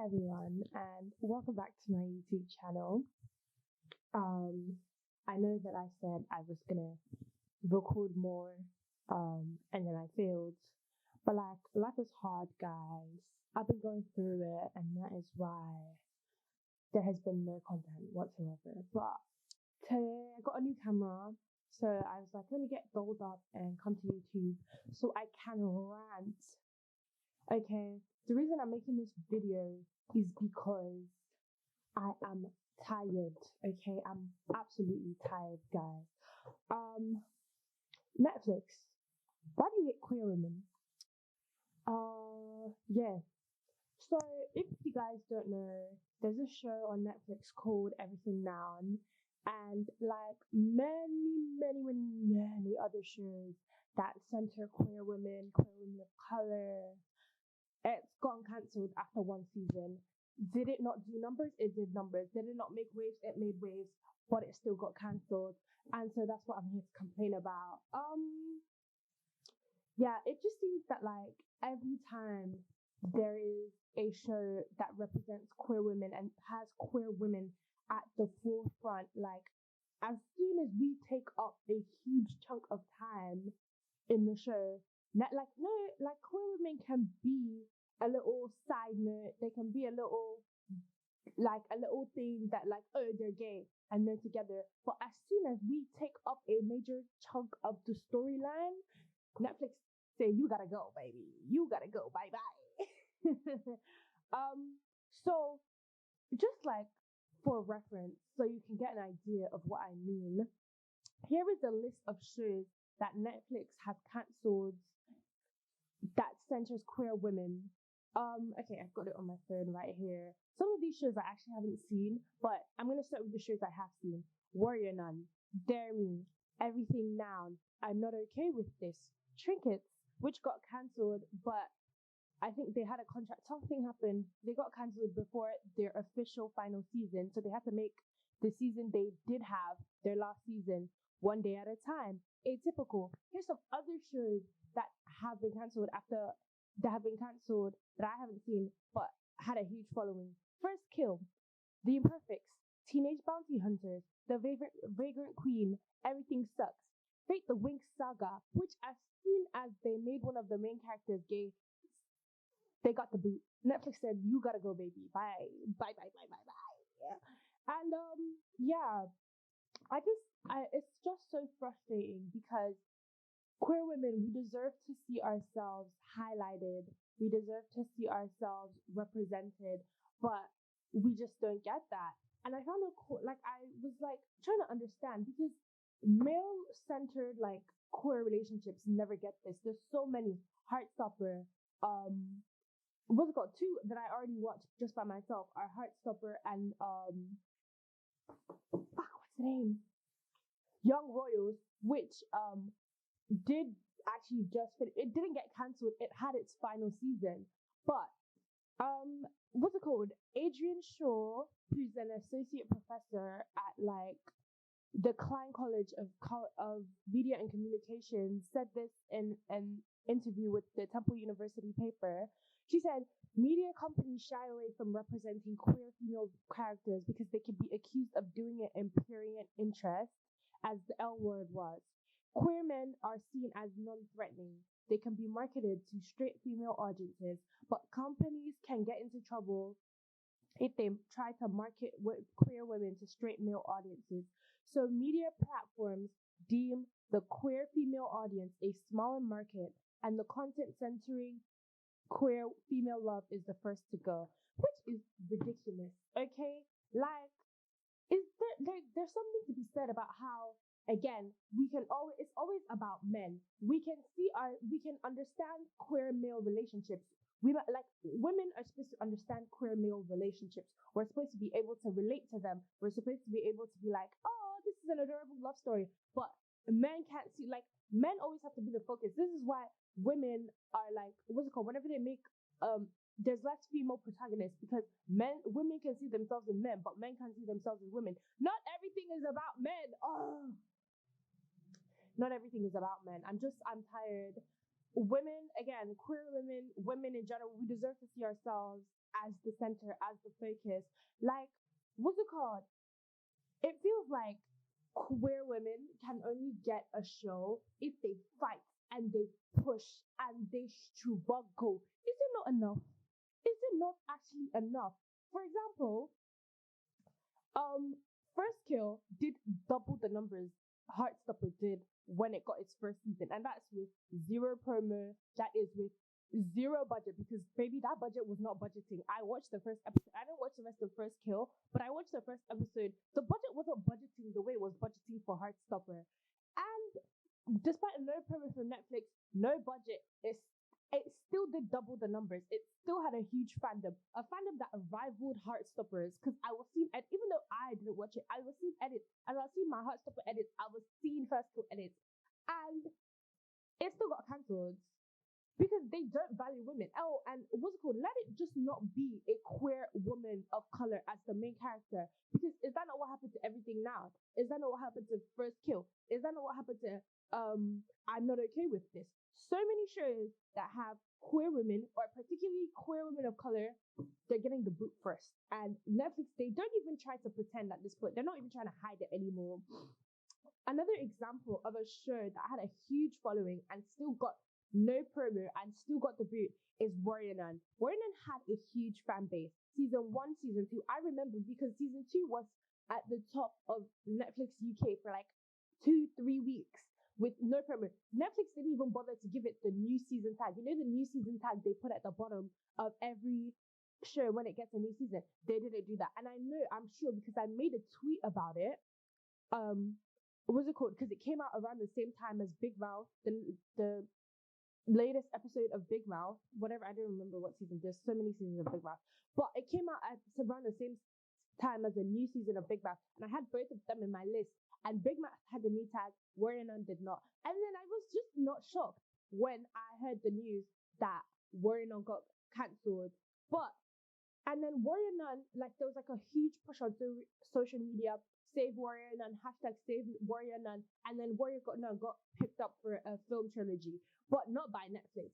everyone, and welcome back to my YouTube channel. Um, I know that I said I was gonna record more, and then I failed. But like, life is hard, guys. I've been going through it, and that is why there has been no content whatsoever. But today I got a new camera, so I was like, let me get dolled up and come to YouTube so I can rant. Okay, the reason I'm making this video is because I am tired. Okay, I'm absolutely tired, guys. Netflix. Why do you hate queer women? Yeah. So if you guys don't know, there's a show on Netflix called Everything Now, and like many other shows that center queer women of color, it's gone cancelled after one season. Did it not do numbers? It did numbers. Did it not make waves? It made waves, but it still got cancelled. And so that's what I'm here to complain about. Yeah, it just seems that like every time there is a show that represents queer women and has queer women at the forefront, like as soon as we take up a huge chunk of time in the show, like queer women can be a little side note. They can be a little thing that like, oh, they're gay and they're together. But as soon as we take up a major chunk of the storyline, Netflix say you gotta go, baby. You gotta go. Bye bye. So just like for reference, so you can get an idea of what I mean. Here is a list of shows that Netflix have cancelled that centers queer women. Okay, I've got it on my phone right here. Some of these shows I actually haven't seen, but I'm gonna start with the shows I have seen. Warrior Nun, Dare Me, Everything Now, I'm Not Okay With This, Trinkets, which got cancelled, but I think they had a contract. Something happened. They got cancelled before their official final season, so they had to make the season they did have, their last season, one day at a time. Atypical. Here's some other shows that have been cancelled that I haven't seen but had a huge following. First Kill, The Imperfects, Teenage Bounty Hunters, The Vagrant Queen, Everything Sucks, Fate the Winx Saga, which as soon as they made one of the main characters gay, they got the boot. Netflix said, you gotta go, baby. Bye. Bye. Yeah. And yeah, it's just so frustrating because queer women, we deserve to see ourselves highlighted. We deserve to see ourselves represented, but we just don't get that. And I found it cool. Like, I was like trying to understand because male-centered like queer relationships never get this. There's so many. Heartstopper, what's it called? Two that I already watched just by myself are Heartstopper and what's the name? Young Royals, which did actually it didn't get cancelled. It had its final season, but what's it called? Adrian Shaw, who's an associate professor at like the Klein College of Media and Communications, said this in an interview with the Temple University paper. She said media companies shy away from representing queer female characters because they could be accused of doing it in prurient interest, as the L word was. Queer men are seen as non-threatening. They can be marketed to straight female audiences, but companies can get into trouble if they try to market queer women to straight male audiences. So media platforms deem the queer female audience a smaller market, and the content centering queer female love is the first to go, which is ridiculous. Okay, like, there's something to be said about how, again, it's always about men. We can understand queer male relationships. Women are supposed to understand queer male relationships. We're supposed to be able to relate to them. We're supposed to be able to be like, oh, this is an adorable love story. But men can't see, like, men always have to be the focus. This is why women are like, what's it called? Whenever they make there's less female protagonists because women can see themselves in men, but men can't see themselves in women. Not everything is about men. Oh, not everything is about men. I'm tired. women, again, queer women, women in general, we deserve to see ourselves as the center, as the focus. Like, what's it called? It feels like queer women can only get a show if they fight and they push and they struggle. Is it not enough? Is it not actually enough? For example, um, First Kill did double the numbers Heartstopper did when it got its first season, and that's with zero promo. That is with zero budget, because baby, that budget was not budgeting. I watched the first episode. I didn't watch the rest of First Kill, but I watched the first episode. The budget wasn't budgeting the way it was budgeting for Heartstopper, and despite no promo from Netflix, no budget, it still did double the numbers. It still had a huge fandom, a fandom that rivaled Heartstoppers. Because I was seeing, even though I didn't watch it, I was seeing edits, and I was seeing my Heartstopper edits. I was seeing First Kill edits, and it still got cancelled because they don't value women. Oh, and what's it called? Let it just not be a queer woman of color as the main character. Because is that not what happened to Everything Now? Is that not what happened to First Kill? Is that not what happened to I'm Not Okay With This? So many shows that have queer women, or particularly queer women of color, they're getting the boot first. And Netflix, they don't even try to pretend at this point. They're not even trying to hide it anymore. Another example of a show that had a huge following and still got no promo and still got the boot is Warrior Nun. Warrior Nun had a huge fan base. Season 1, Season 2, I remember because Season 2 was at the top of Netflix UK for like 2-3 weeks with no promo. Netflix didn't even bother to give it the new season tag. You know, the new season tag they put at the bottom of every show when it gets a new season? They didn't do that. And I know, I'm sure, because I made a tweet about it. What was it called? Because it came out around the same time as Big Mouth, the latest episode of Big Mouth, whatever. I don't remember what season. There's so many seasons of Big Mouth, but it came out at around the same time as a new season of Big Mouth, and I had both of them in my list. And Big Mouth had the new tag, Warrior Nun did not. And then I was just not shocked when I heard the news that Warrior Nun got cancelled. But and then Warrior Nun, like there was like a huge push on social media, save Warrior Nun, hashtag save Warrior Nun, and then Warrior Nun got picked up for a film trilogy, but not by Netflix.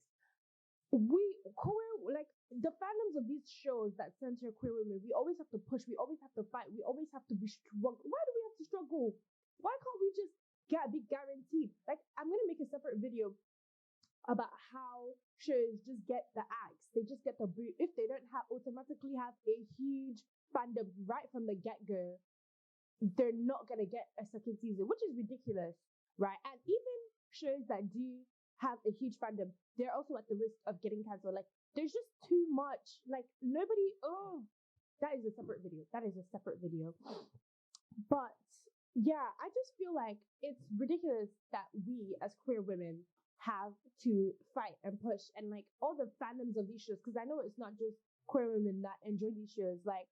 Like the fandoms of these shows that center queer women, we always have to push, we always have to fight, we always have to be struggle. Why do we have to struggle? Why can't we just be guaranteed? Like, I'm gonna make a separate video about how shows just get the axe, they just get the boot if they don't automatically have a huge fandom right from the get-go. They're not gonna get a second season, which is ridiculous, right? And even shows that do have a huge fandom, they're also at the risk of getting cancelled. Like, there's just too much. Like, nobody. Oh, that is a separate video. But yeah, I just feel like it's ridiculous that we as queer women have to fight and push, and like all the fandoms of these shows, because I know it's not just queer women that enjoy these shows, like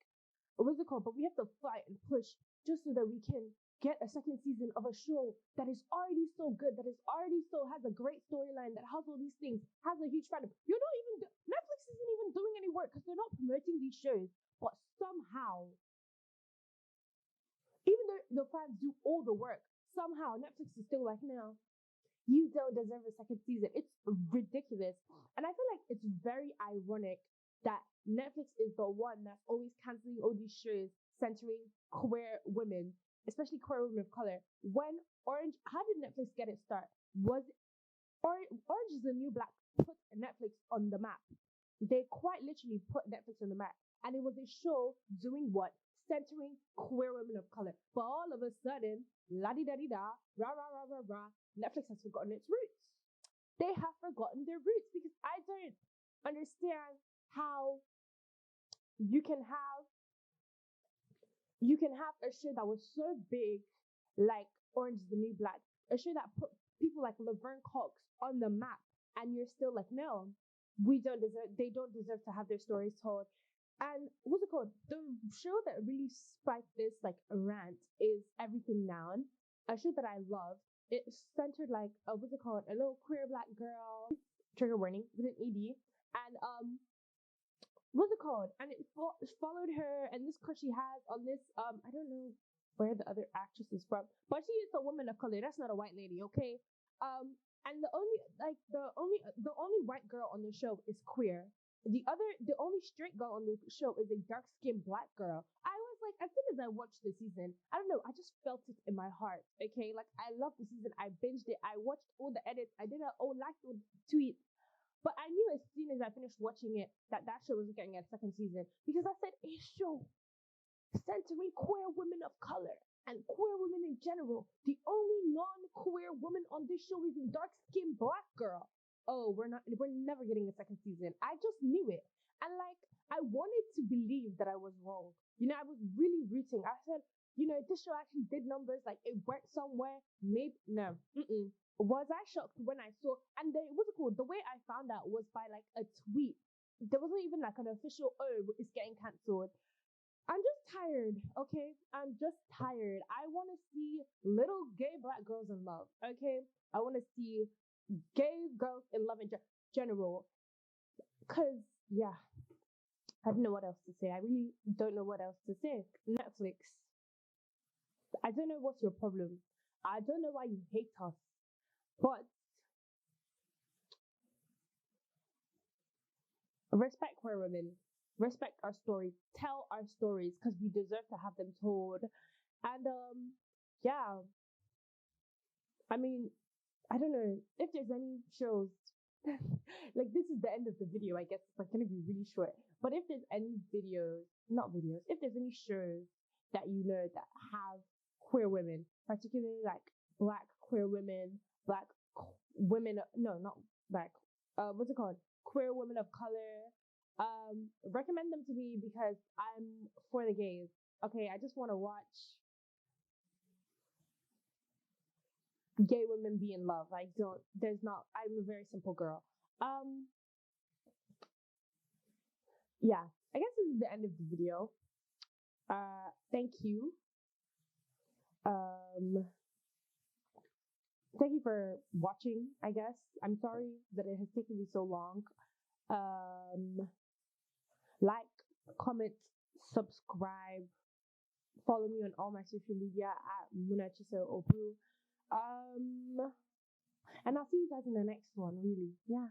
what's it called, but we have to fight and push just so that we can get a second season of a show that is already so good, that is already so has a great storyline, that has all these things, has a huge fandom. You're not even Netflix isn't even doing any work because they're not promoting these shows, but somehow, even though the fans do all the work, somehow Netflix is still like, no, you don't deserve a second season. It's ridiculous. And I feel like it's very ironic that Netflix is the one that's always canceling all these shows centering queer women, especially queer women of color. When how did Netflix get its start? Was Orange is the New Black put Netflix on the map. They quite literally put Netflix on the map. And it was a show doing what? Centering queer women of color. But all of a sudden, la-di-da-di-da, rah, Netflix has forgotten its roots. They have forgotten their roots, because I don't understand how you can have a show that was so big like Orange is the New Black, a show that put people like Laverne Cox on the map, and you're still like, no, they don't deserve to have their stories told. And what's it called? The show that really spiked this like rant is Everything Now, a show that I love. It's centered like what's it called? A little queer black girl. Trigger warning with an ED. And what's it called? And it followed her and this crush she has on this I don't know where the other actress is from, but she is a woman of color. That's not a white lady, okay? And the only white girl on the show is queer. The only straight girl on the show is a dark skinned black girl. I was like, as soon as I watched the season, I don't know, I just felt it in my heart. Okay, like I love the season. I binged it. I watched all the edits. I did all liked all the tweets. But I knew as soon as I finished watching it that show wasn't getting a second season because I said a show centering queer women of color and queer women in general. The only non-queer woman on this show is a dark-skinned black girl. Oh, we're never getting a second season. I just knew it. And like I wanted to believe that I was wrong. I was really rooting. I said, this show actually did numbers, like it went somewhere. Maybe no. Was I shocked when I saw and what's it called? The way I found out was by like a tweet. There wasn't even like an official, it's getting cancelled. I'm just tired, okay? I'm just tired. I want to see little gay black girls in love, okay? I want to see gay girls in love in general. Because, yeah, I don't know what else to say. I really don't know what else to say. Netflix, I don't know what's your problem. I don't know why you hate us. But respect queer women. Respect our stories. Tell our stories because we deserve to have them told. And yeah, I mean, I don't know if there's any shows. Like this is the end of the video. I guess it's like gonna be really short. But if there's any videos, not videos, if there's any shows that you know that have queer women, particularly like black queer women, black women, no, not black. What's it called? Queer women of color. Recommend them to me because I'm for the gays. Okay, I just want to watch gay women be in love. I'm a very simple girl. Yeah, I guess this is the end of the video. Thank you. Thank you for watching, I guess. I'm sorry that it has taken me so long. Like, comment, subscribe, follow me on all my social media at Munachisa Obu. And I'll see you guys in the next one, really. Yeah.